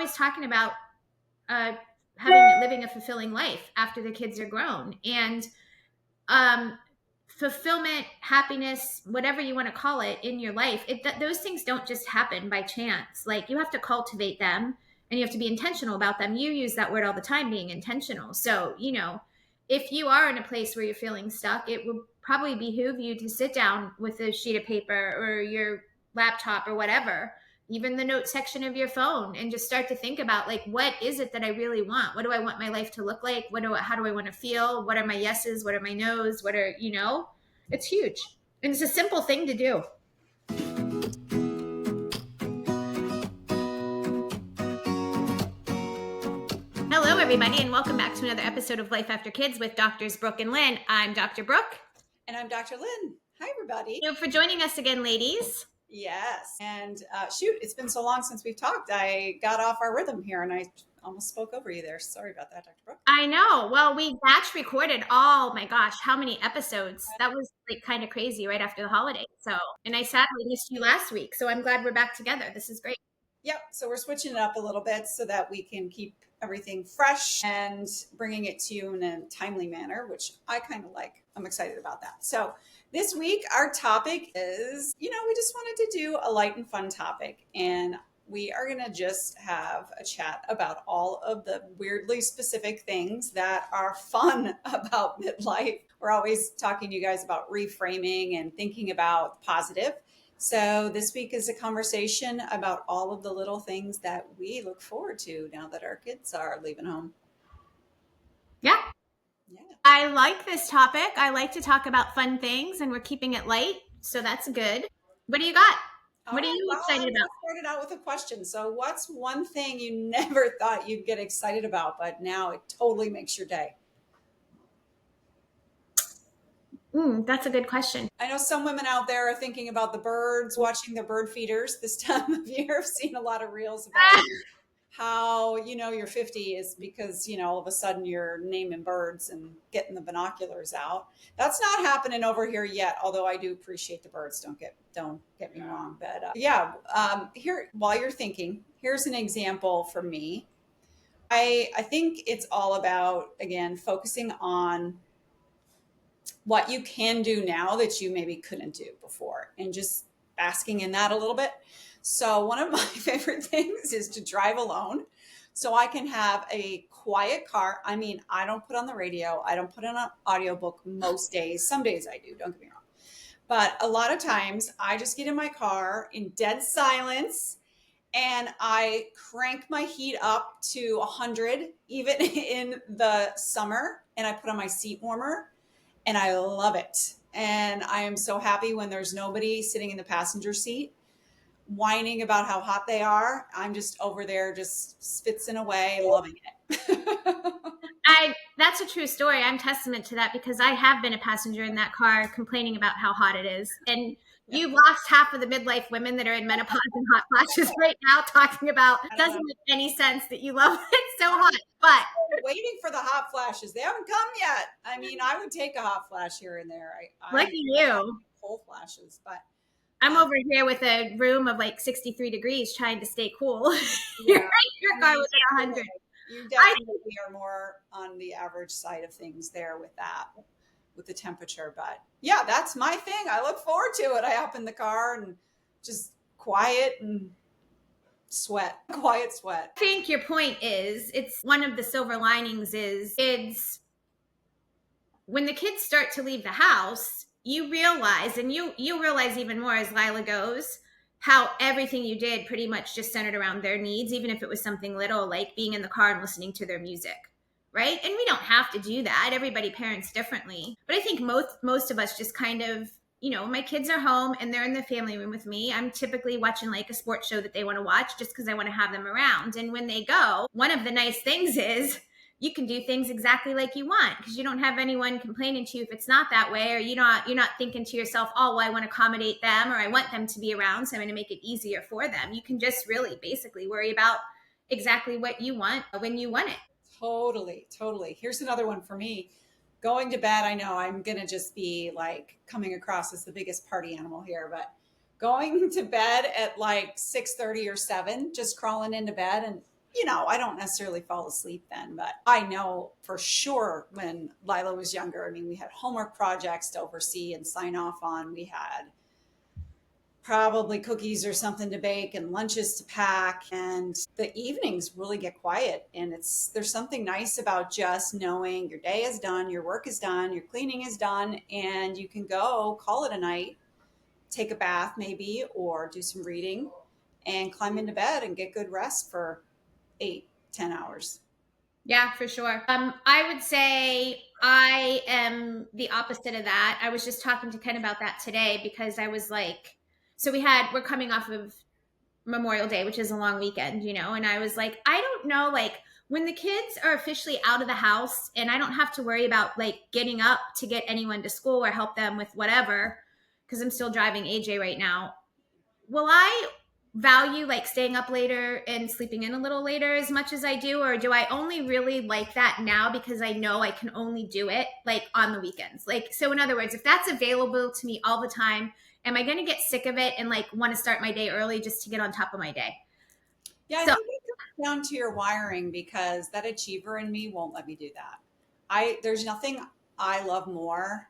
always talking about living a fulfilling life after the kids are grown. And fulfillment, happiness, whatever you want to call it in your life, those things don't just happen by chance. Like, you have to cultivate them and you have to be intentional about them. You use that word all the time, being intentional. So, if you are in a place where you're feeling stuck, it will probably behoove you to sit down with a sheet of paper or your laptop or whatever, even the note section of your phone, and just start to think about, like, what is it that I really want? What do I want my life to look like? How do I want to feel? What are my yeses? What are my nos? It's huge. And it's a simple thing to do. Hello, everybody, and welcome back to another episode of Life After Kids with Doctors Brooke and Lynne. I'm Dr. Brooke. And I'm Dr. Lynne. Hi, everybody. Thank you for joining us again, ladies. Yes. And shoot, it's been so long since we've talked. I got off our rhythm here and I almost spoke over you there. Sorry about that, Dr. Brooke. I know. Well, we batch recorded, oh my gosh, how many episodes? That was like kind of crazy right after the holiday. And I sadly missed you last week. So I'm glad we're back together. This is great. Yep. So we're switching it up a little bit so that we can keep everything fresh and bringing it to you in a timely manner, which I kind of like. I'm excited about that. So this week, our topic is, we just wanted to do a light and fun topic. And we are going to just have a chat about all of the weirdly specific things that are fun about midlife. We're always talking to you guys about reframing and thinking about positive. So this week is a conversation about all of the little things that we look forward to now that our kids are leaving home. Yeah. I like this topic. I like to talk about fun things, and we're keeping it light. So that's good. What do you got? What are you excited about? I started out with a question. So what's one thing you never thought you'd get excited about, but now it totally makes your day? That's a good question. I know some women out there are thinking about the birds, watching their bird feeders this time of year. I've seen a lot of reels about how, you're 50 is because, all of a sudden you're naming birds and getting the binoculars out. That's not happening over here yet, although I do appreciate the birds. Don't get me wrong. But here, while you're thinking, here's an example for me. I think it's all about, again, focusing on what you can do now that you maybe couldn't do before, and just basking in that a little bit. So one of my favorite things is to drive alone so I can have a quiet car. I mean, I don't put on the radio. I don't put on an audiobook most days. Some days I do, don't get me wrong. But a lot of times I just get in my car in dead silence and I crank my heat up to 100, even in the summer, and I put on my seat warmer. And I love it. And I am so happy when there's nobody sitting in the passenger seat whining about how hot they are. I'm just over there, just spitzing away, loving it. That's a true story. I'm testament to that because I have been a passenger in that car complaining about how hot it is. And you lost half of the midlife women that are in menopause and hot flashes right now talking about it doesn't make any sense that you love it so hot. But waiting for the hot flashes. They haven't come yet. I mean, I would take a hot flash here and there. Lucky you. Cold flashes, but I'm over here with a room of like 63 degrees trying to stay cool. Your car was at 100. You definitely are more on the average side of things there with that, with the temperature. But yeah, that's my thing. I look forward to it. I hop in the car and just quiet and quiet sweat. I think your point is, it's one of the silver linings is it's when the kids start to leave the house, you realize, and you realize even more as Lila goes, how everything you did pretty much just centered around their needs, even if it was something little like being in the car and listening to their music, right? And we don't have to do that. Everybody parents differently. But I think most of us just kind of, my kids are home and they're in the family room with me. I'm typically watching like a sports show that they want to watch just because I want to have them around. And when they go, one of the nice things is you can do things exactly like you want because you don't have anyone complaining to you if it's not that way, or you're not thinking to yourself, oh, well, I want to accommodate them or I want them to be around, so I'm going to make it easier for them. You can just really basically worry about exactly what you want when you want it. Totally. Here's another one for me. Going to bed, I know I'm going to just be like coming across as the biggest party animal here, but going to bed at like 6:30 or 7, just crawling into bed and I don't necessarily fall asleep then, but I know for sure when Lila was younger, I mean, we had homework projects to oversee and sign off on. We had probably cookies or something to bake and lunches to pack, and the evenings really get quiet, and there's something nice about just knowing your day is done, your work is done, your cleaning is done, and you can go call it a night, take a bath maybe, or do some reading and climb into bed and get good rest for 8-10 hours. Yeah, for sure. I would say I am the opposite of that. I was just talking to Ken about that today because I was like, so we're coming off of Memorial Day, which is a long weekend, and I was like, I don't know, like when the kids are officially out of the house and I don't have to worry about like getting up to get anyone to school or help them with whatever, because I'm still driving AJ right now. Will I value like staying up later and sleeping in a little later as much as I do, or do I only really like that now because I know I can only do it like on the weekends? Like, so in other words, if that's available to me all the time, am I going to get sick of it and like want to start my day early just to get on top of my day? Yeah, I So think it comes down to your wiring, because that achiever in me won't let me do that. There's nothing I love more.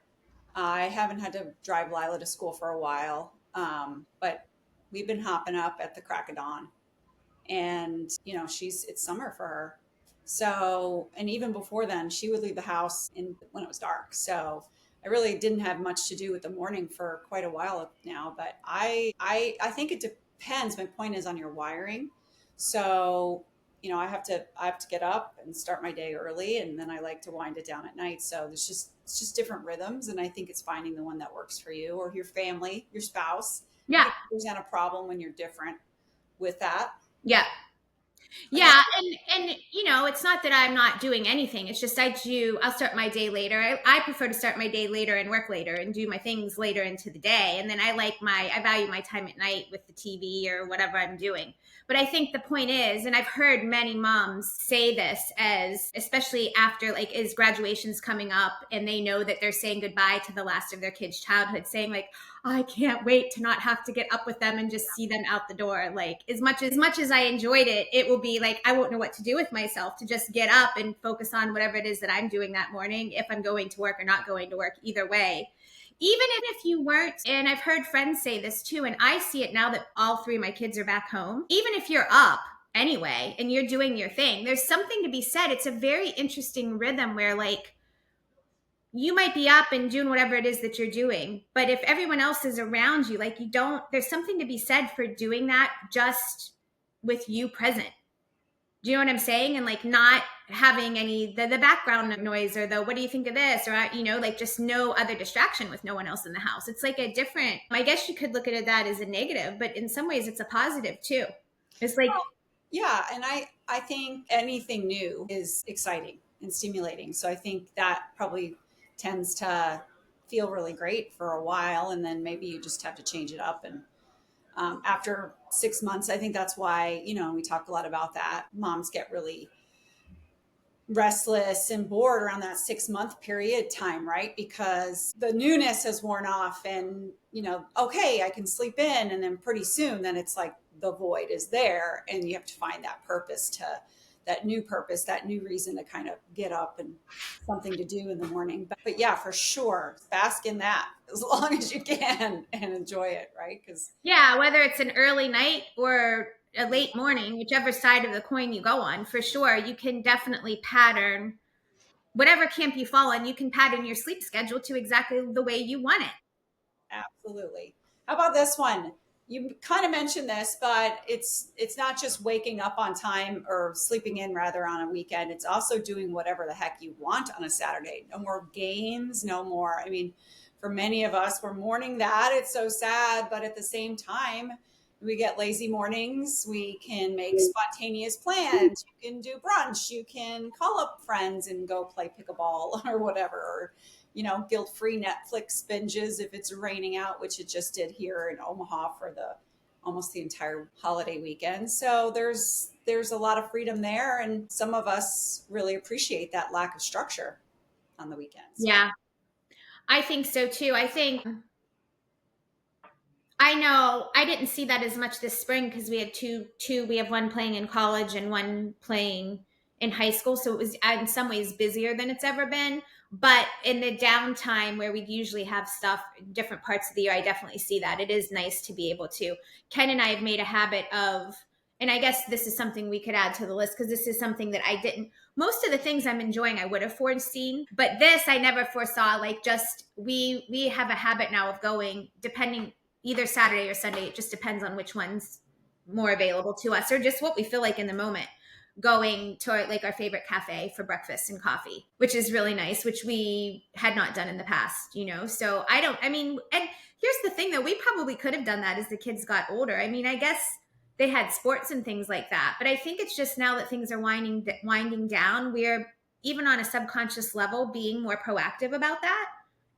I haven't had to drive Lila to school for a while, but we've been hopping up at the crack of dawn, and it's summer for her. So, and even before then, she would leave the house when it was dark. So, I really didn't have much to do with the morning for quite a while now. But I think it depends. My point is on your wiring. So, I have to get up and start my day early, and then I like to wind it down at night. So it's just different rhythms, and I think it's finding the one that works for you or your family, your spouse. I yeah, think there's not a problem when you're different with that. yeah. But yeah, Yeah, and it's not that I'm not doing anything. It's just I'll start my day later. I prefer to start my day later and work later and do my things later into the day. And then I value my time at night with the TV or whatever I'm doing. But I think the point is, and I've heard many moms say this, as especially after like as graduation's coming up and they know that they're saying goodbye to the last of their kids' childhood, saying like, I can't wait to not have to get up with them and just see them out the door. Like as much as I enjoyed it, it will be like I won't know what to do with myself to just get up and focus on whatever it is that I'm doing that morning, if I'm going to work or not going to work, either way. Even if you weren't, and I've heard friends say this too, and I see it now that all three of my kids are back home. Even if you're up anyway and you're doing your thing, there's something to be said. It's a very interesting rhythm where like you might be up and doing whatever it is that you're doing, but if everyone else is around you, like there's something to be said for doing that just with you present. Do you know what I'm saying? And like not having any the background noise or the what do you think of this, or like just no other distraction with no one else in the house. It's like a different. I guess you could look at it that as a negative, but in some ways it's a positive too. It's like yeah, and I think anything new is exciting and stimulating. So I think that probably tends to feel really great for a while, and then maybe you just have to change it up. And after 6 months, I think that's why we talk a lot about that. Moms get really restless and bored around that 6 month period time, right? Because the newness has worn off, and okay, I can sleep in, and then pretty soon then it's like the void is there, and you have to find that new purpose, that new reason to kind of get up and something to do in the morning. But yeah, for sure, bask in that as long as you can and enjoy it, right? Because yeah, whether it's an early night or a late morning, whichever side of the coin you go on, for sure, you can definitely pattern whatever camp you fall in, you can pattern your sleep schedule to exactly the way you want it. absolutely. How about this one? You kind of mentioned this, but it's not just waking up on time or sleeping in rather on a weekend. It's also doing whatever the heck you want on a Saturday. No more games, no more. I mean, for many of us, we're mourning that. It's so sad, but at the same time, we get lazy mornings. We can make spontaneous plans. You can do brunch. You can call up friends and go play pickleball or whatever. Or guilt-free Netflix binges if it's raining out, which it just did here in Omaha for the almost the entire holiday weekend. So there's a lot of freedom there, and some of us really appreciate that lack of structure on the weekends. Yeah, I think so too. I think I know I didn't see that as much this spring because we had we have one playing in college and one playing in high school. So it was in some ways busier than it's ever been. But in the downtime where we usually have stuff in different parts of the year, I definitely see that. It is nice to be able to. Ken and I have made a habit of, and I guess this is something we could add to the list because this is something that I didn't, most of the things I'm enjoying I would have foreseen, but this I never foresaw. Like just we have a habit now of going depending either Saturday or Sunday. It just depends on which one's more available to us or just what we feel like in the moment. Going to like our favorite cafe for breakfast and coffee, which is really nice, which we had not done in the past, you know? So I mean, and here's the thing though, we probably could have done that as the kids got older. I mean, I guess they had sports and things like that, but I think it's just now that things are winding down, we're even on a subconscious level being more proactive about that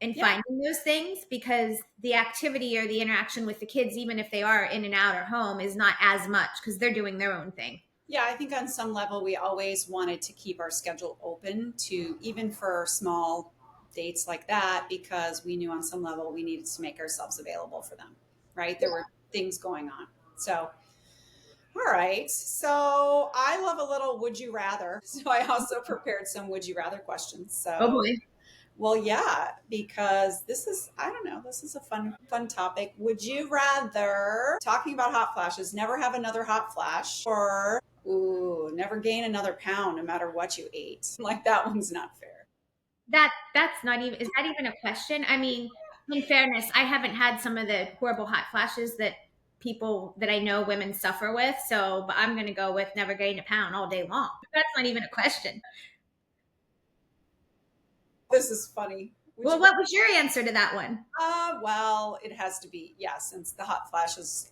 and finding those things because the activity or the interaction with the kids, even if they are in and out or home, is not as much because they're doing their own thing. Yeah, I think on some level, we always wanted to keep our schedule open to even for small dates like that, because we knew on some level we needed to make ourselves available for them, right? There were things going on. So, all right. So I love a little would you rather. So I also prepared some would you rather questions. Oh So, boy. well, yeah, because this is, I don't know, this is a fun topic. Would you rather, talking about hot flashes, never have another hot flash or, ooh, never gain another pound no matter what you ate? Like that one's not fair. That's not even, is that even a question? I mean, in fairness, I haven't had some of the horrible hot flashes that people that I know women suffer with. So, but I'm going to go with never gain a pound all day long. That's not even a question. This is funny. Would Well, you, what was your answer to that one? well, it has to be, yeah, since the hot flashes,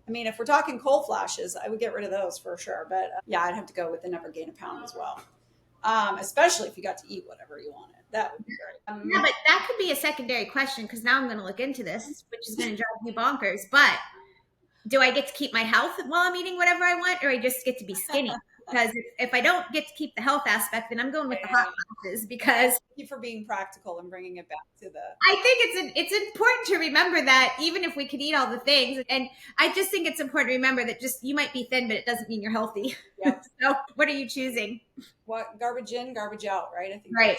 I mean, if we're talking cold flashes, I would get rid of those for sure. But yeah, I'd have to go with the never gain a pound as well. Especially if you got to eat whatever you wanted. That would be great. Yeah, but that could be a secondary question because now I'm going to look into this, which is going to drive you bonkers. But do I get to keep my health while I'm eating whatever I want, or I just get to be skinny? Because if I don't get to keep the health aspect, then I'm going with the hot flashes because Thank you for being practical and bringing it back to the. I think it's important to remember that even if we could eat all the things, and I just think it's important to remember that just you might be thin, but it doesn't mean you're healthy. Yep. So what are you choosing? What, garbage in, garbage out, right? I think Right.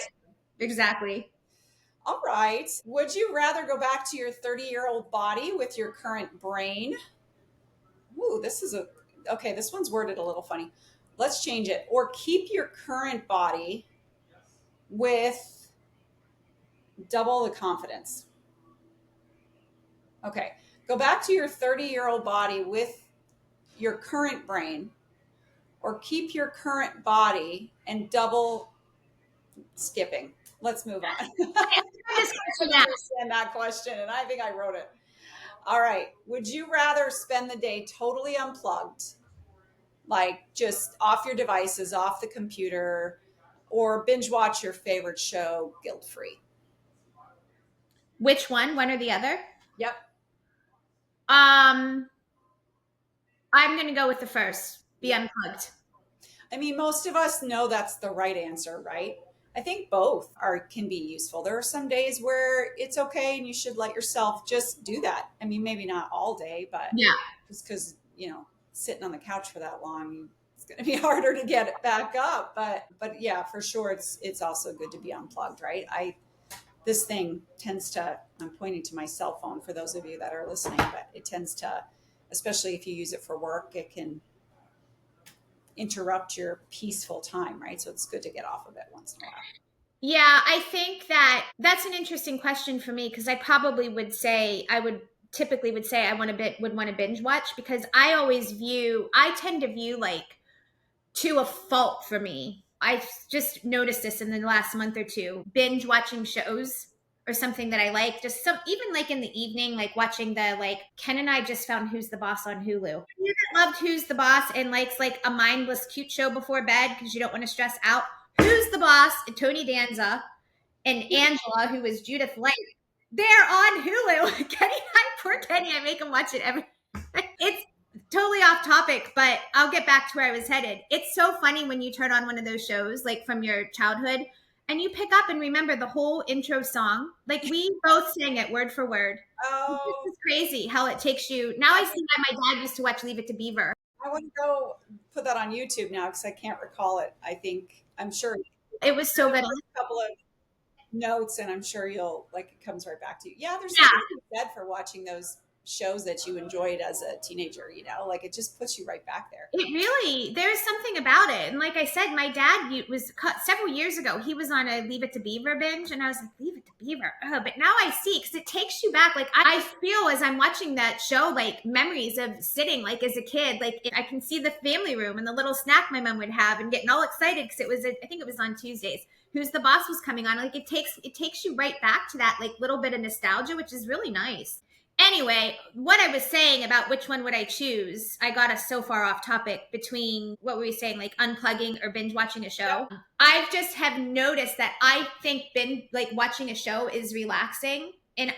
Exactly. all right. Would you rather go back to your 30-year-old body with your current brain? Ooh, this is okay, this one's worded a little funny. Let's change it. Or keep your current body with double the confidence. Okay. Go back to your 30-year-old body with your current brain, or keep your current body and double skipping. Let's move on. I understand that question, and I think I wrote it. All right. Would you rather spend the day totally unplugged, like just off your devices, off the computer, or binge watch your favorite show guilt free? Which one or the other? Yep. I'm going to go with the first. Be unplugged. I mean, most of us know that's the right answer, right? I think both can be useful. There are some days where it's okay and you should let yourself just do that. I mean, maybe not all day, but Yeah. just because, sitting on the couch for that long, it's going to be harder to get it back up. But yeah, for sure, it's also good to be unplugged, right? This thing tends to, I'm pointing to my cell phone for those of you that are listening, but it tends to, especially if you use it for work, it can interrupt your peaceful time, right? So it's good to get off of it once in a while. Yeah, I think that's an interesting question for me because I probably would say typically would say I would want to binge watch because I tend to view like to a fault for me. I've just noticed this in the last month or two. Binge watching shows or something that I like, just some even like in the evening, like watching Ken and I just found Who's the Boss on Hulu. You that loved Who's the Boss and likes like a mindless cute show before bed because you don't want to stress out. Who's the Boss? And Tony Danza and Angela, who is Judith Light. They're on Hulu. Poor Kenny, I make him watch it every. It's totally off topic, but I'll get back to where I was headed. It's so funny when you turn on one of those shows, like from your childhood, and you pick up and remember the whole intro song. Like we both sang it word for word. This Oh, is crazy how it takes you. Now I see why my dad used to watch Leave It to Beaver. I want to go put that on YouTube now because I can't recall it. I'm sure It was so good. a couple of notes and I'm sure you'll like it comes right back to you. Yeah, there's Yeah, something to be said for watching those shows that you enjoyed as a teenager, like it just puts you right back there. it really, there's something about it. And like I said, my dad was several years ago, he was on a Leave It to Beaver binge. And I was like, Leave It to Beaver. Oh, but now I see, because it takes you back. Like I feel as I'm watching that show, like memories of sitting like as a kid, like I can see the family room and the little snack my mom would have and getting all excited because it was, I think it was on Tuesdays. Who's the Boss was coming on. Like it takes you right back to that like little bit of nostalgia, which is really nice. Anyway, what I was saying about which one would I choose, I got us so far off topic between what were we saying, like unplugging or binge watching a show. Yep. I just have noticed that I think binge like watching a show is relaxing. And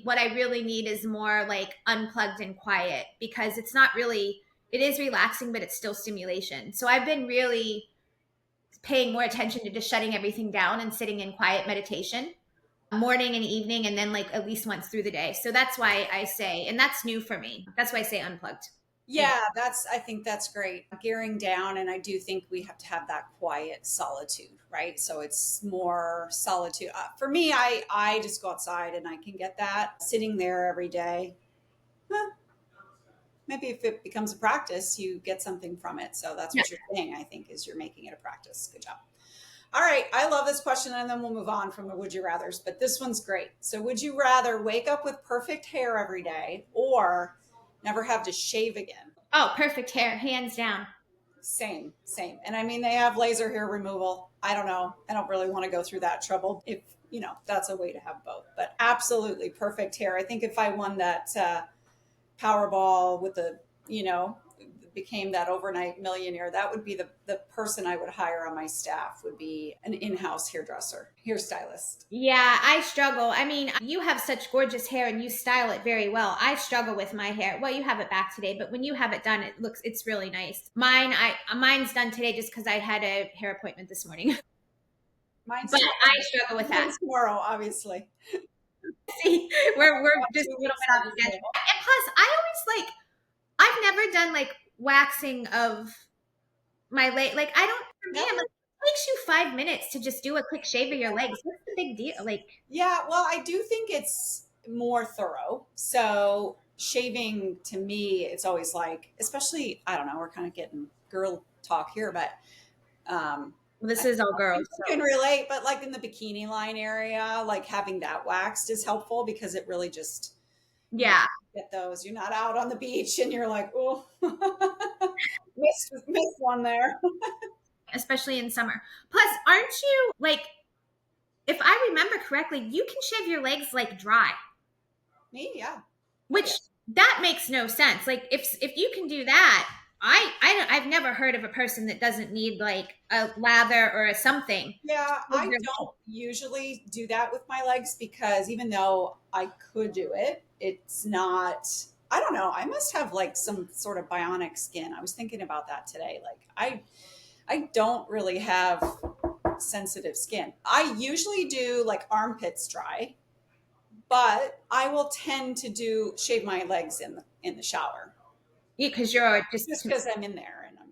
what I really need is more like unplugged and quiet, because it's not really, it is relaxing, but it's still stimulation. So I've been really paying more attention to just shutting everything down and sitting in quiet meditation morning and evening, and then like at least once through the day. So that's why I say, and that's new for me, that's why I say unplugged. Yeah, I think that's great. Gearing down, and I do think we have to have that quiet solitude, right? So it's more solitude. For me, I just go outside and I can get that sitting there every day. Huh, maybe if it becomes a practice, you get something from it. So that's what you're saying, I think, is you're making it a practice. Good job. All right. I love this question, and then we'll move on from the would you rathers, but this one's great. So would you rather wake up with perfect hair every day or never have to shave again? Oh, perfect hair, hands down. Same. And I mean, they have laser hair removal. I don't know. I don't really want to go through that trouble if, that's a way to have both, but absolutely perfect hair. I think if I won that Powerball with became that overnight millionaire, that would be the person I would hire on my staff, would be an in-house hairstylist. Yeah, I struggle. I mean, you have such gorgeous hair and you style it very well. I struggle with my hair. Well, you have it back today, but when you have it done, it's really nice. Mine's done today just because I had a hair appointment this morning. Mine's but I struggle with that. Tomorrow, obviously. See, we're just a little bit off schedule. And plus, I've never done like waxing of my leg. Like I don't, for me, I'm like, it takes you 5 minutes to just do a quick shave of your legs. What's the big deal? Like, yeah, well, I do think it's more thorough. So shaving, to me, it's always like, especially, I don't know, we're kind of getting girl talk here, but this is all girls. You can relate, but like in the bikini line area, like having that waxed is helpful because it really just, yeah, get those. You're not out on the beach and you're like, oh, missed one there. Especially in summer. Plus, aren't you like, if I remember correctly, you can shave your legs like dry. Me, yeah. Which that makes no sense. Like if you can do that, I've never heard of a person that doesn't need like a lather or a something. Yeah, I don't usually do that with my legs because even though I could do it, it's not, I don't know. I must have like some sort of bionic skin. I was thinking about that today. Like I don't really have sensitive skin. I usually do like armpits dry, but I will tend to shave my legs in the shower. Yeah, because you're just because I'm in there and I'm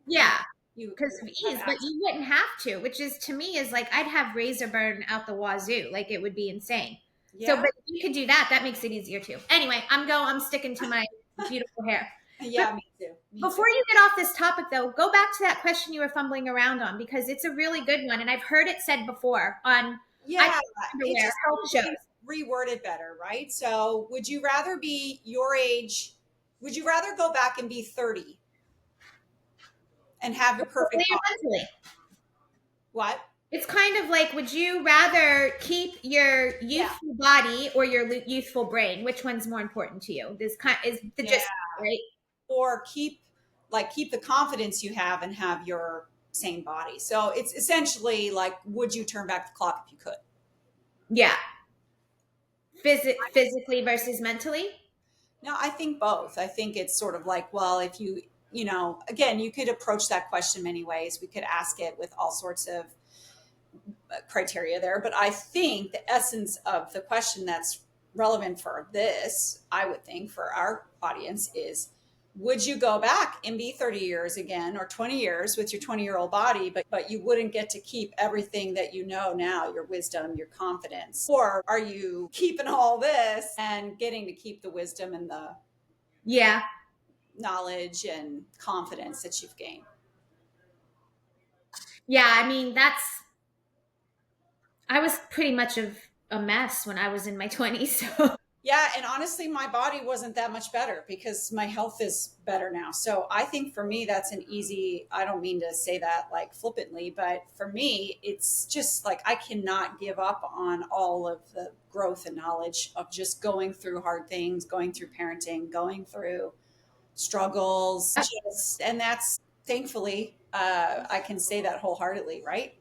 because of ease, but you wouldn't have to, which is to me is like I'd have razor burn out the wazoo, like it would be insane. Yeah. So, but if you could do that, that makes it easier too. Anyway, I'm sticking to my beautiful hair. Yeah, but me too. Before you get off this topic, though, go back to that question you were fumbling around on because it's a really good one, and I've heard it said before on it just reworded better, right? So, would you rather be your age? Would you rather go back and be 30 and have your perfect body? What? It's kind of like, would you rather keep your youthful body or your youthful brain? Which one's more important to you? This is the gist, right? Or keep the confidence you have and have your sane body. So it's essentially like, would you turn back the clock if you could? Yeah. Physically versus mentally? No, I think both. I think it's sort of like, well, if you again, you could approach that question many ways. We could ask it with all sorts of criteria there, but I think the essence of the question that's relevant for this, I would think, for our audience is, would you go back and be 30 years again or 20 years with your 20-year-old body, but you wouldn't get to keep everything that you know now, your wisdom, your confidence? Or are you keeping all this and getting to keep the wisdom and the Yeah. knowledge and confidence that you've gained? Yeah, I mean, I was pretty much of a mess when I was in my 20s. So Yeah, and honestly, my body wasn't that much better because my health is better now. So I think for me, that's an easy, I don't mean to say that like flippantly, but for me, it's just like I cannot give up on all of the growth and knowledge of just going through hard things, going through parenting, going through struggles, and that's thankfully, I can say that wholeheartedly, right?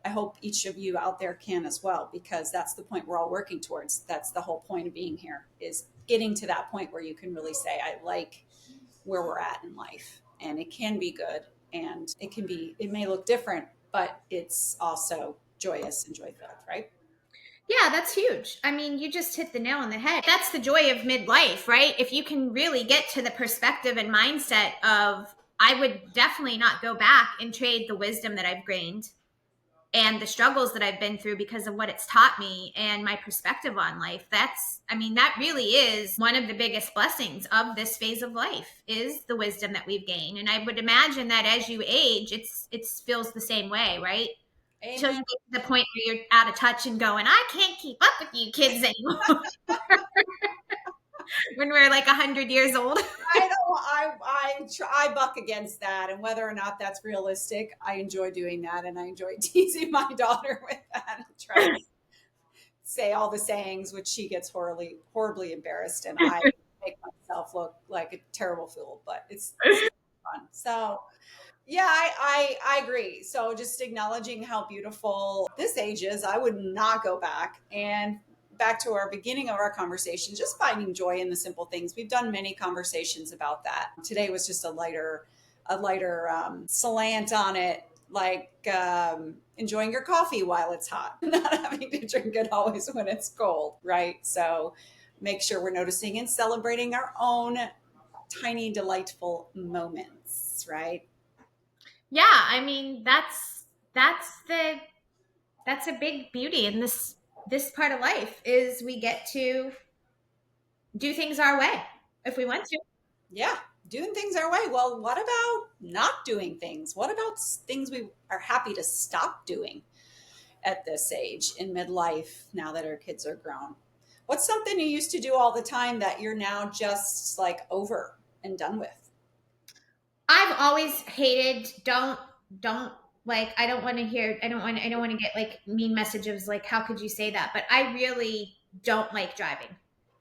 I hope each of you out there can as well, because that's the point we're all working towards. That's the whole point of being here, is getting to that point where you can really say, I like where we're at in life, and it can be good, and it may look different, but it's also joyous and joy filled, right? yeah, that's huge. I mean, you just hit the nail on the head. That's the joy of midlife, right? If you can really get to the perspective and mindset of, I would definitely not go back and trade the wisdom that I've gained and the struggles that I've been through because of what it's taught me and my perspective on life. I mean, that really is one of the biggest blessings of this phase of life, is the wisdom that we've gained. And I would imagine that as you age, it feels the same way, right? Till you Amen. get to the point where you're out of touch and going, I can't keep up with you kids anymore. When we're like 100 years old. I know I buck against that, and whether or not that's realistic, I enjoy doing that, and I enjoy teasing my daughter with that and try to say all the sayings, which she gets horribly embarrassed, and I make myself look like a terrible fool. But it's fun. So yeah, I agree. So just acknowledging how beautiful this age is, I would not go back. And back to our beginning of our conversation, just finding joy in the simple things. We've done many conversations about that. Today was just a lighter slant on it, like enjoying your coffee while it's hot, not having to drink it always when it's cold, right? So make sure we're noticing and celebrating our own tiny, delightful moments, right? Yeah, I mean, that's a big beauty in this part of life, is we get to do things our way if we want to. Yeah, doing things our way. Well, what about not doing things? What about things we are happy to stop doing at this age in midlife, now that our kids are grown? What's something you used to do all the time that you're now just like over and done with? I've always hated, don't like, I don't want to get like mean messages like, how could you say that? But I really don't like driving,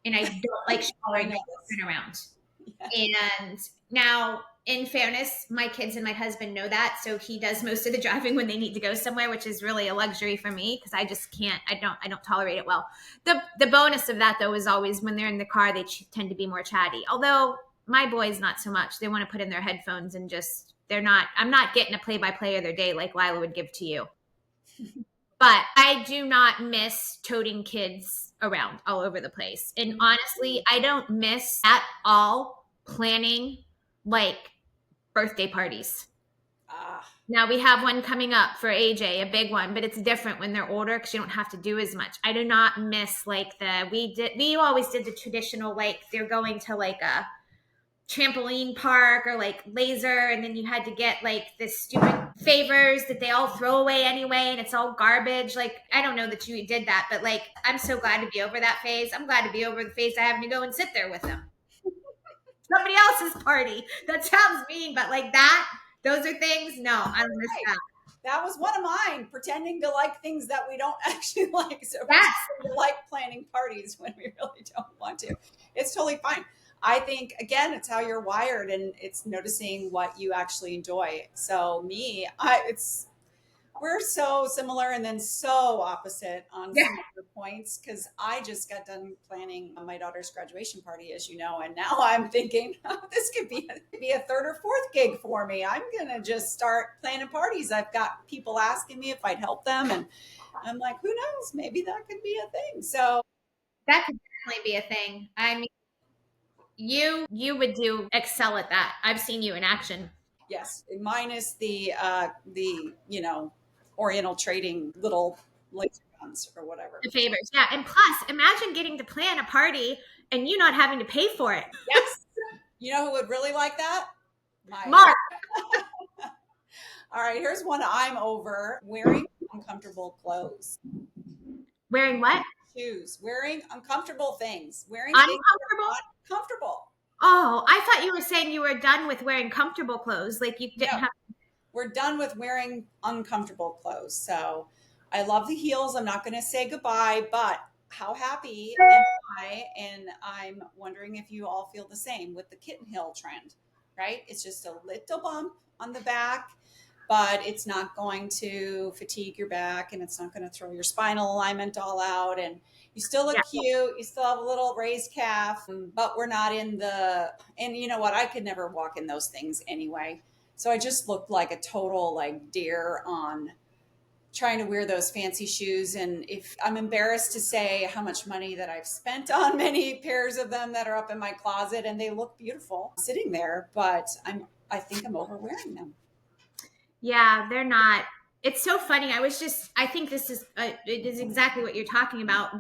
and I don't like I showering know this. children around. Yeah. And now, in fairness, my kids and my husband know that, so he does most of the driving when they need to go somewhere, which is really a luxury for me because I just can't. I don't tolerate it well. The bonus of that though is always when they're in the car, they tend to be more chatty. Although my boys not so much. They want to put in their headphones and just they're not. I'm not getting a play by play of their day like Lila would give to you. But I do not miss toting kids around all over the place. And honestly, I don't miss at all planning like birthday parties. Ah, Now we have one coming up for AJ, a big one, but it's different when they're older because you don't have to do as much. I do not miss like we always did the traditional, like they're going to like a trampoline park or like laser, and then you had to get like this stupid favors that they all throw away anyway, and it's all garbage. Like, I don't know that you did that, but like, I'm so glad to be over that phase. I'm glad to be over the phase of having to go and sit there with them. Somebody else's party. That sounds mean, but like that, those are things. No, I don't miss right. that. That was one of mine, pretending to like things that we don't actually like. So Yes. pretending to like planning parties when we really don't want to. It's totally fine. I think again, it's how you're wired, and it's noticing what you actually enjoy. So me, it's we're so similar and then so opposite on Yeah. some other points, because I just got done planning my daughter's graduation party, as you know, and now I'm thinking, oh, this could be a third or fourth gig for me. I'm gonna just start planning parties. I've got people asking me if I'd help them, and I'm like, who knows? Maybe that could be a thing. So That could definitely be a thing. I mean, you would do excel at that. I've seen you in action. yes, minus the Oriental trading little laser guns or whatever. The favors. Yeah. And plus, imagine getting to plan a party and you not having to pay for it. Yes. You know who would really like that? Mike. Mark, All right, here's one I'm over: wearing uncomfortable clothes. wearing what? Shoes, wearing uncomfortable things, wearing things that are Uncomfortable? not comfortable. Oh, I thought you were saying you were done with wearing comfortable clothes. Like you didn't No, have. we're done with wearing uncomfortable clothes. So I love the heels. I'm not going to say goodbye, but how happy am I? And I'm wondering if you all feel the same with the kitten heel trend, right? It's just a little bump on the back, but it's not going to fatigue your back and it's not going to throw your spinal alignment all out. And you still look Yeah. cute. You still have a little raised calf, but we're not in and you know what? I could never walk in those things anyway. So I just looked like a total like deer on trying to wear those fancy shoes. And if I'm embarrassed to say how much money that I've spent on many pairs of them that are up in my closet, and they look beautiful sitting there, but I think I'm over wearing them. Yeah, they're not. It's so funny. I think it is exactly what you're talking about.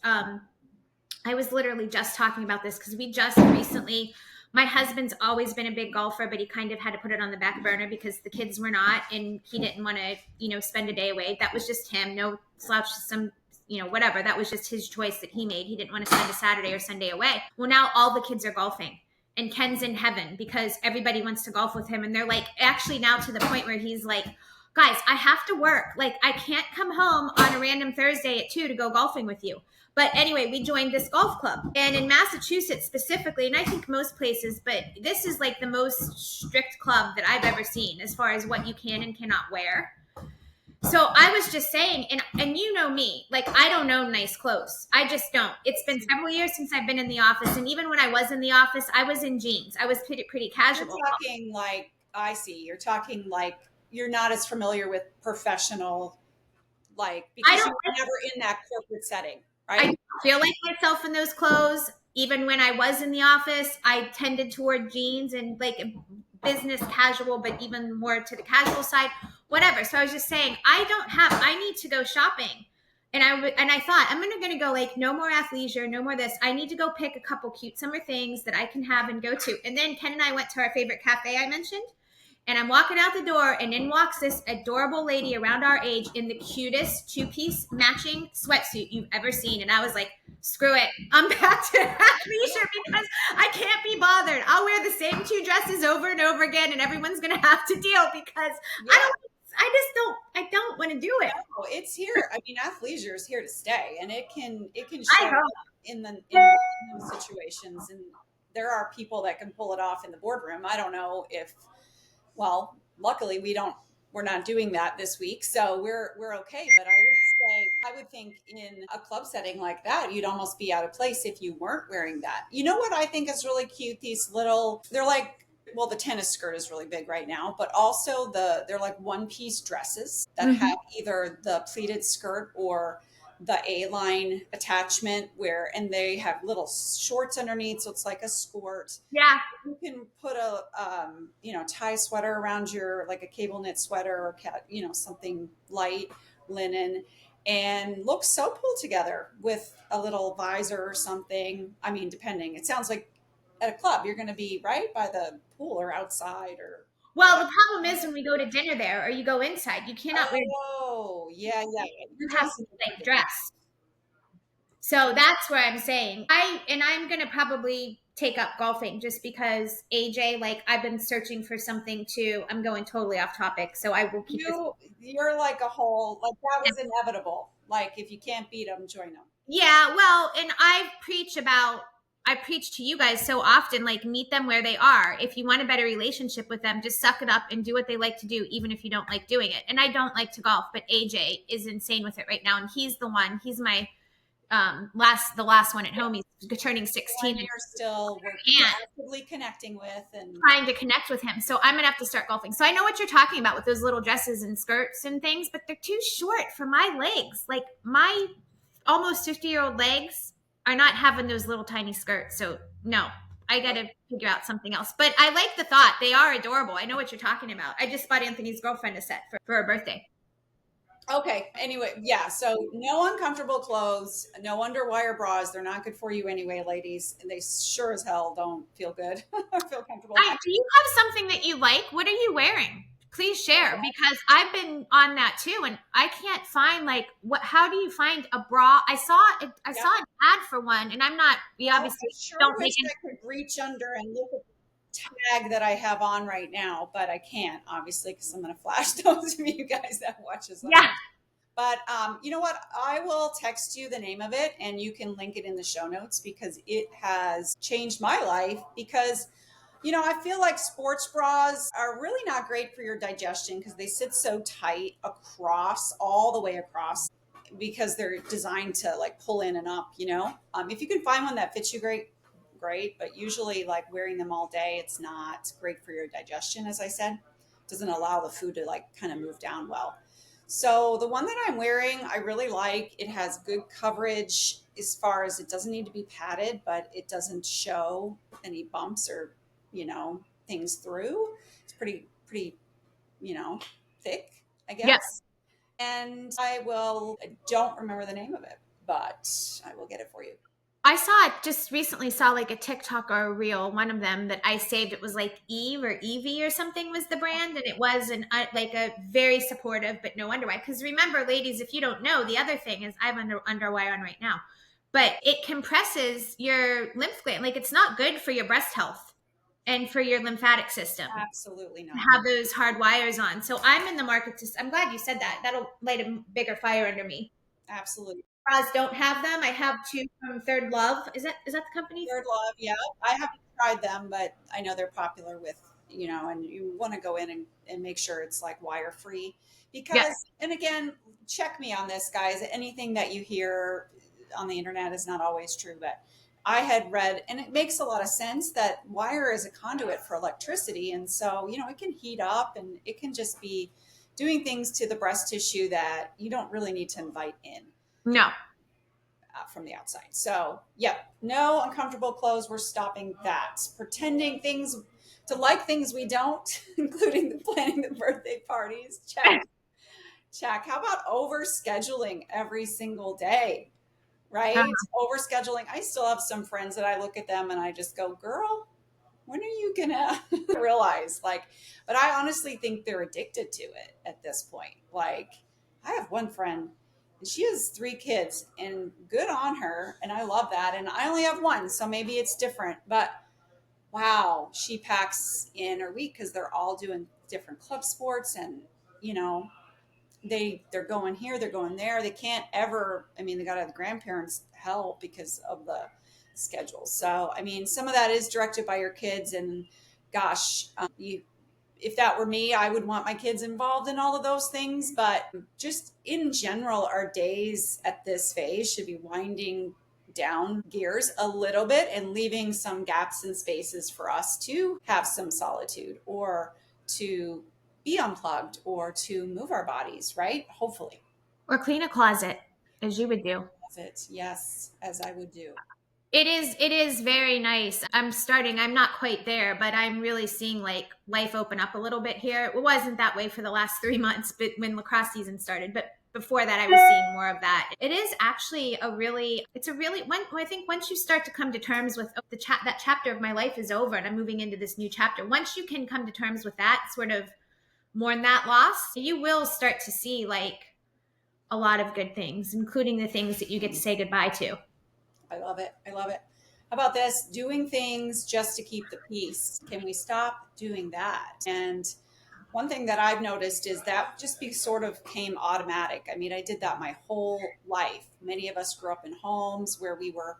I was literally just talking about this because we just recently, my husband's always been a big golfer, but he kind of had to put it on the back burner because the kids were not, and he didn't want to, spend a day away. That was just him. No slouch, whatever. That was just his choice that he made. He didn't want to spend a Saturday or Sunday away. Well, now all the kids are golfing. And Ken's in heaven because everybody wants to golf with him. And they're like, actually now to the point where he's like, guys, I have to work. Like, I can't come home on a random Thursday at 2 to go golfing with you. But anyway, we joined this golf club. And in Massachusetts specifically, and I think most places, but this is like the most strict club that I've ever seen as far as what you can and cannot wear. So I was just saying, and you know me, like I don't own nice clothes. I just don't. It's been several years since I've been in the office. And even when I was in the office, I was in jeans. I was pretty casual. You're talking like, I see, you're talking like you're not as familiar with professional, because you were never in that corporate setting, right? I feel like myself in those clothes. Even when I was in the office, I tended toward jeans and like business casual, but even more to the casual side, whatever. So I was just saying, I need to go shopping. And I thought, I'm going to go like, no more athleisure, no more this. I need to go pick a couple cute summer things that I can have and go to. And then Ken and I went to our favorite cafe I mentioned. And I'm walking out the door, and in walks this adorable lady around our age in the cutest two-piece matching sweatsuit you've ever seen. And I was like, screw it. I'm back to athleisure because I can't be bothered. I'll wear the same two dresses over and over again, and everyone's going to have to deal because I don't want to do it. No, it's here. I mean, athleisure is here to stay, and it can I show hope. up in those situations. And there are people that can pull it off in the boardroom. I don't know if, well, luckily we're not doing that this week, so we're okay. But I would think in a club setting like that, you'd almost be out of place if you weren't wearing that. You know what I think is really cute? They're like, well, the tennis skirt is really big right now, but also they're like one-piece dresses that have either the pleated skirt or the A-line attachment and they have little shorts underneath, so it's like a skirt. Yeah. You can put a tie sweater around like a cable knit sweater or something light linen, and looks so pulled together with a little visor or something. I mean, depending. It sounds like at a club you're going to be right by the pool or outside or. Well, the problem is when we go to dinner there or you go inside, you cannot wear. Oh, yeah. You have to like dress. So that's where I'm saying I'm going to probably take up golfing just because AJ, like I've been searching for something too. I'm going totally off topic. So I will keep you're like a whole, like that was inevitable. Like if you can't beat them, join them. Yeah. Well, and I preach about I preach to you guys so often, like, meet them where they are. If you want a better relationship with them, just suck it up and do what they like to do, even if you don't like doing it. And I don't like to golf, but AJ is insane with it right now. And he's my the last one at home. He's turning The one 16 and you're still can't actively connecting with, and trying to connect with him. So I'm gonna have to start golfing. So I know what you're talking about with those little dresses and skirts and things, but they're too short for my legs. Like my almost 50-year-old legs are not having those little tiny skirts. So no, I got to figure out something else. But I like the thought. They are adorable. I know what you're talking about. I just bought Anthony's girlfriend a set for her birthday. okay. Anyway, yeah. So no uncomfortable clothes, no underwire bras. They're not good for you anyway, ladies. And they sure as hell don't feel good or feel comfortable. Do you have something that you like? What are you wearing? Please share, because I've been on that too, and I can't find like what. How do you find a bra? I saw it. I saw an ad for one, and I'm not. We obviously I sure don't wish make any. I could reach under and look at the tag that I have on right now, but I can't, obviously, because I'm going to flash those of you guys that watches. Yeah. But you know what? I will text you the name of it, and you can link it in the show notes, because it has changed my life. Because I feel like sports bras are really not great for your digestion, because they sit so tight across, all the way across, because they're designed to like pull in and up. If you can find one that fits you great. But usually, like, wearing them all day, it's not great for your digestion. As I said, it doesn't allow the food to like kind of move down well. So the one that I'm wearing, I really like. It has good coverage, as far as it doesn't need to be padded, but it doesn't show any bumps or, things through. It's pretty, thick, I Yep. guess. And I don't remember the name of it, but I will get it for you. I saw it just recently, saw like a TikTok or a reel, one of them that I saved. It was like Eve or Evie or something was the brand. And it was like a very supportive, but no underwire. Because remember, ladies, if you don't know, the other thing is I have underwire on right now, but it compresses your lymph gland. Like it's not good for your breast health and for your lymphatic system. Absolutely not. Have those hard wires on. So I'm in the market I'm glad you said that. That'll light a bigger fire under me. Absolutely. Bras don't have them. I have two from Third Love. Is that the company? Third Love, yeah. I haven't tried them, but I know they're popular with, and you want to go in and make sure it's like wire free. Because, Yeah. and again, check me on this, guys. Anything that you hear on the internet is not always true, but I had read, and it makes a lot of sense, that wire is a conduit for electricity. And so, it can heat up, and it can just be doing things to the breast tissue that you don't really need to invite in. No. From the outside. So, yep, no uncomfortable clothes. We're stopping that. Pretending to like things we don't, including the planning the birthday parties. Check. Check. How about overscheduling every single day? Right? Overscheduling. I still have some friends that I look at them and I just go, girl, when are you gonna realize? But I honestly think they're addicted to it at this point. Like, I have one friend, and she has 3 kids, and good on her. And I love that. And I only have one, so maybe it's different. But wow, she packs in her week, because they're all doing different club sports, and they're going here, they're going there. They can't ever. They got to have the grandparents' help because of the schedule. So some of that is directed by your kids, and gosh, if that were me, I would want my kids involved in all of those things. But just in general, our days at this phase should be winding down gears a little bit and leaving some gaps and spaces for us to have some solitude, or to be unplugged, or to move our bodies, right? Hopefully. Or clean a closet, as you would do. Yes, as I would do. It is very nice. I'm not quite there, but I'm really seeing like life open up a little bit here. It wasn't that way for the last 3 months, but when lacrosse season started, but before that I was seeing more of that. It is actually I think once you start to come to terms with that chapter of my life is over and I'm moving into this new chapter. Once you can come to terms with that, sort of mourn that loss, you will start to see like a lot of good things, including the things that you get to say goodbye to. I love it. How about this? Doing things just to keep the peace. Can we stop doing that? And one thing that I've noticed is that just sort of came automatic. I did that my whole life. Many of us grew up in homes where we were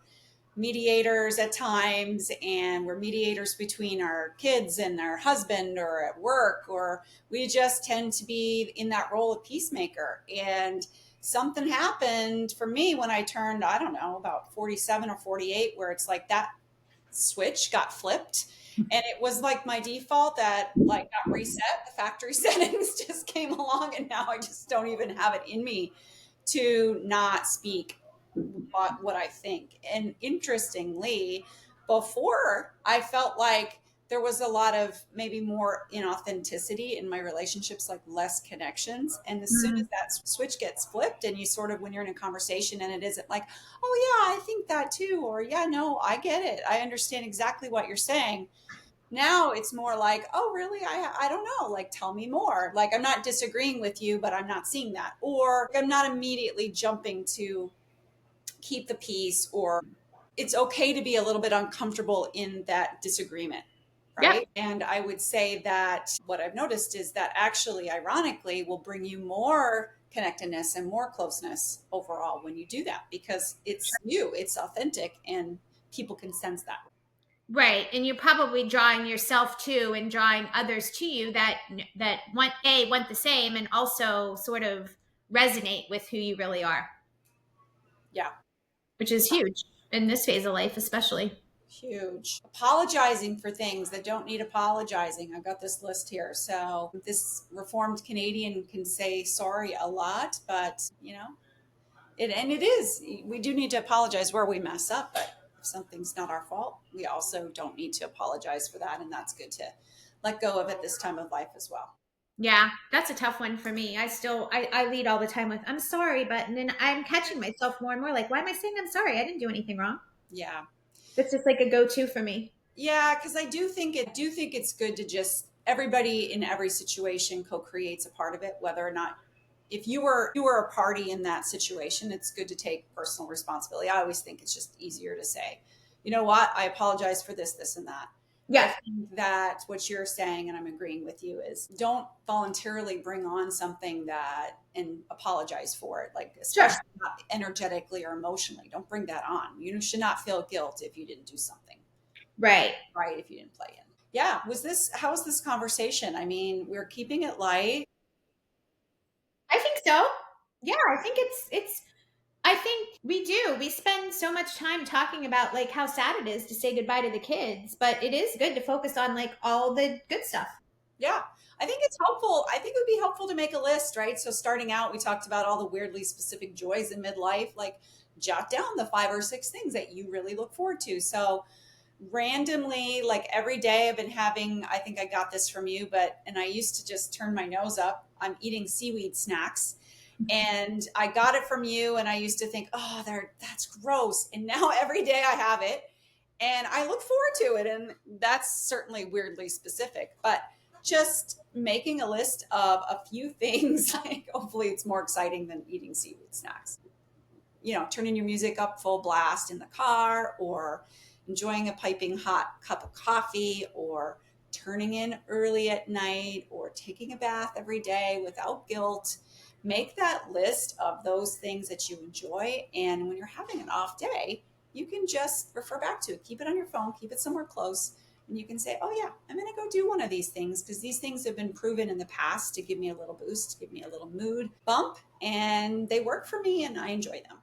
mediators at times, and we're mediators between our kids and our husband or at work, or we just tend to be in that role of peacemaker. And something happened for me when I turned, I don't know, about 47 or 48, where it's like that switch got flipped. And it was like my default that like got reset. The factory settings just came along, and now I just don't even have it in me to not speak what I think. And interestingly, before I felt like there was a lot of maybe more inauthenticity in my relationships, like less connections. And as soon as that switch gets flipped, and you sort of, when you're in a conversation and it isn't like, oh, yeah, I think that too, or yeah, no, I get it, I understand exactly what you're saying. Now it's more like, oh, really? I don't know. Like, tell me more. Like, I'm not disagreeing with you, but I'm not seeing that. Or I'm not immediately jumping to keep the peace, or it's okay to be a little bit uncomfortable in that disagreement. Yep. Right. And I would say that what I've noticed is that actually, ironically, will bring you more connectedness and more closeness overall when you do that, because it's you, it's authentic, and people can sense that. Right. And you're probably drawing yourself to and drawing others to you that want the same and also sort of resonate with who you really are, Yeah. which is huge in this phase of life, especially. Huge. Apologizing for things that don't need apologizing. I've got this list here. So this reformed Canadian can say sorry a lot, but it is. We do need to apologize where we mess up, but if something's not our fault, we also don't need to apologize for that. And that's good to let go of at this time of life as well. Yeah, that's a tough one for me. I lead all the time with I'm sorry, but and then I'm catching myself more and more like, why am I saying I'm sorry? I didn't do anything wrong. Yeah. That's just like a go-to for me. Yeah, because I do think it's good to just, everybody in every situation co-creates a part of it, whether or not, if you were a party in that situation, it's good to take personal responsibility. I always think it's just easier to say, you know what, I apologize for this, this, and that. But I Yeah. think that what you're saying, and I'm agreeing with you, is don't voluntarily bring on something that and apologize for it, like Sure. especially not energetically or emotionally. Don't bring that on. You should not feel guilt if you didn't do something Right. right, if you didn't play in. Yeah. How was this conversation? I mean, we're keeping it light. I think so. Yeah, I think it's I think we do. We spend so much time talking about like how sad it is to say goodbye to the kids, but it is good to focus on like all the good stuff. Yeah. I think it's helpful. I think it would be helpful to make a list, right? So starting out, we talked about all the weirdly specific joys in midlife, like jot down the 5 or 6 things that you really look forward to. So randomly, like every day I've been having, I think I got this from you, and I used to just turn my nose up. I'm eating seaweed snacks, and I got it from you. And I used to think, oh, that's gross. And now every day I have it and I look forward to it. And that's certainly weirdly specific, but just making a list of a few things, like hopefully it's more exciting than eating seaweed snacks. Turning your music up full blast in the car, or enjoying a piping hot cup of coffee, or turning in early at night, or taking a bath every day without guilt. Make that list of those things that you enjoy. And when you're having an off day, you can just refer back to it. Keep it on your phone, keep it somewhere close. And you can say, oh, yeah, I'm going to go do one of these things, because these things have been proven in the past to give me a little boost, to give me a little mood bump. And they work for me and I enjoy them.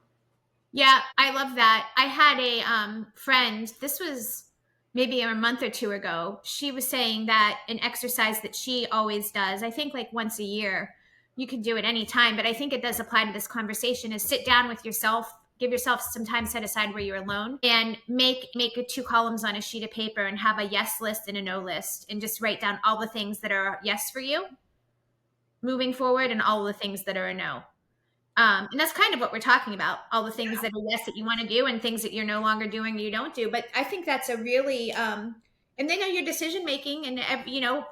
Yeah, I love that. I had a friend, this was maybe a month or two ago. She was saying that an exercise that she always does, I think like once a year, you can do it anytime, but I think it does apply to this conversation, is sit down with yourself, give yourself some time set aside where you're alone, and make 2 columns on a sheet of paper and have a yes list and a no list, and just write down all the things that are yes for you moving forward and all the things that are a no. And that's kind of what we're talking about, all the things that are yes that you want to do and things that you're no longer doing you don't do. But I think that's a really and then your decision making and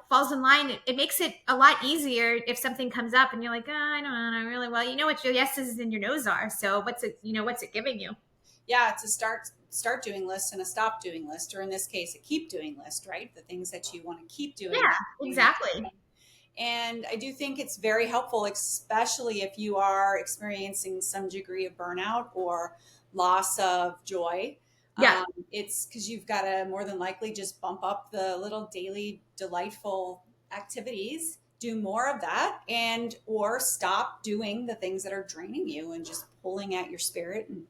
falls in line. It makes it a lot easier if something comes up and you're like, I don't know really well. You know what your yeses and your nos are. So what's it giving you? Yeah, it's a start doing list and a stop doing list, or in this case, a keep doing list, right? The things that you want to keep doing. Yeah, exactly. And I do think it's very helpful, especially if you are experiencing some degree of burnout or loss of joy. Yeah. It's because you've got to more than likely just bump up the little daily delightful activities, do more of that, and or stop doing the things that are draining you and just pulling at your spirit and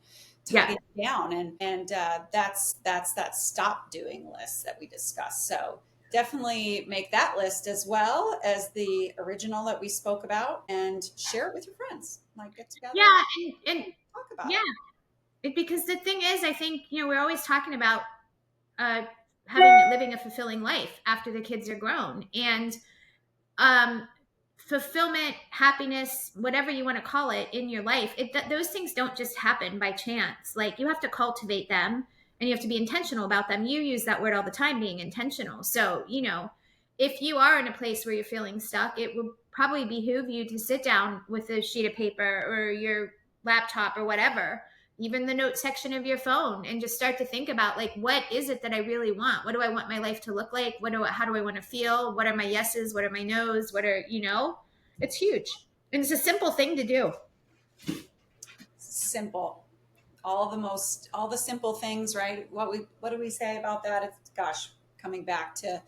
tugging it down. And that's that stop doing list that we discussed. So definitely make that list as well as the original that we spoke about, and share it with your friends. Like, get together, and talk about yeah, it. because the thing is, I think, we're always talking about living a fulfilling life after the kids are grown, and um, fulfillment, happiness, whatever you want to call it in your life, those things don't just happen by chance. Like, you have to cultivate them, and you have to be intentional about them. You use that word all the time, being intentional. So, if you are in a place where you're feeling stuck, it will probably behoove you to sit down with a sheet of paper or your laptop or whatever, even the note section of your phone, and just start to think about, like, what is it that I really want? What do I want my life to look like? How do I want to feel? What are my yeses? What are my nos? It's huge. And it's a simple thing to do. Simple. All the simple things, right? What do we say about that? It's, gosh, coming back to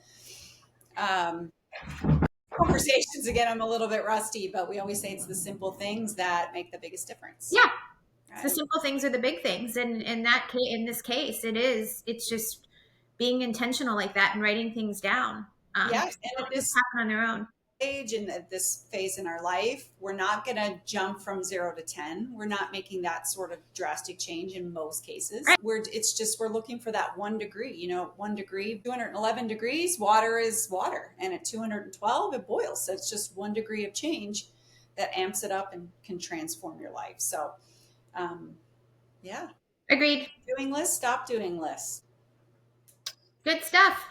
conversations again, I'm a little bit rusty, but we always say it's the simple things that make the biggest difference. Yeah. Right? The simple things are the big things. And in this case, it's just being intentional like that and writing things down. Yes. And Don't just happen on their own. Age and at this phase in our life, we're not going to jump from 0 to 10. We're not making that sort of drastic change in most cases. Right. We're looking for that 1 degree, 1 degree, 211 degrees, water is water. And at 212, it boils. So it's just 1 degree of change that amps it up and can transform your life. So, yeah. Agreed. Doing list, stop doing lists. Good stuff.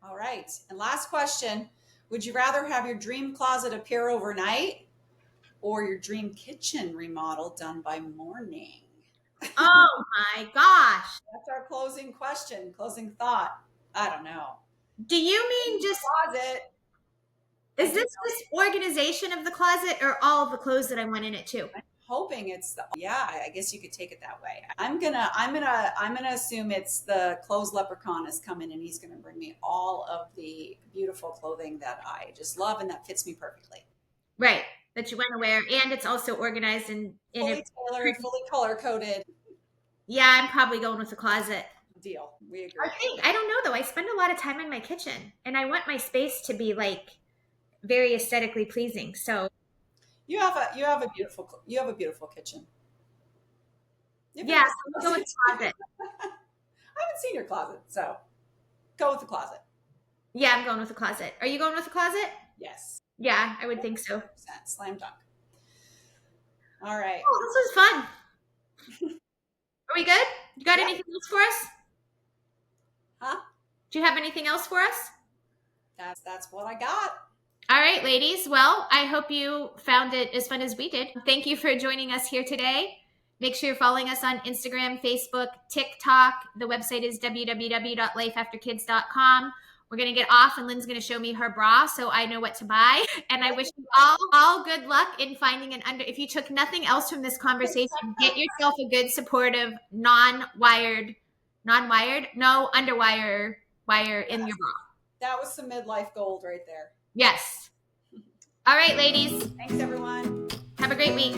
All right. And last question. Would you rather have your dream closet appear overnight or your dream kitchen remodel done by morning? Oh my gosh. That's our closing question, closing thought. I don't know. Do you mean just closet? Is this organization of the closet or all of the clothes that I want in it too? I'm hoping it's I guess you could take it that way. I'm gonna assume it's the clothes leprechaun is coming and he's gonna bring me all of the beautiful clothing that I just love and that fits me perfectly. Right. That you want to wear, and it's also organized and fully tailored, fully color coded. Yeah, I'm probably going with the closet. Deal. We agree. I don't know though. I spend a lot of time in my kitchen, and I want my space to be like very aesthetically pleasing. So you have a beautiful kitchen. Yeah, so we'll go with the closet. I haven't seen your closet, so go with the closet. Yeah, I'm going with the closet. Are you going with the closet? Yes. Yeah, I would think so. 100%. Slam dunk. All right. Oh, this was fun. Are we good? You got anything else for us? Huh? Do you have anything else for us? That's what I got. All right, ladies. Well, I hope you found it as fun as we did. Thank you for joining us here today. Make sure you're following us on Instagram, Facebook, TikTok. The website is www.lifeafterkids.com. We're going to get off, and Lynn's going to show me her bra so I know what to buy. And I wish you all good luck in finding if you took nothing else from this conversation, get yourself a good, supportive, underwire wire in your bra. That was some midlife gold right there. Yes. All right, ladies. Thanks, everyone. Have a great week.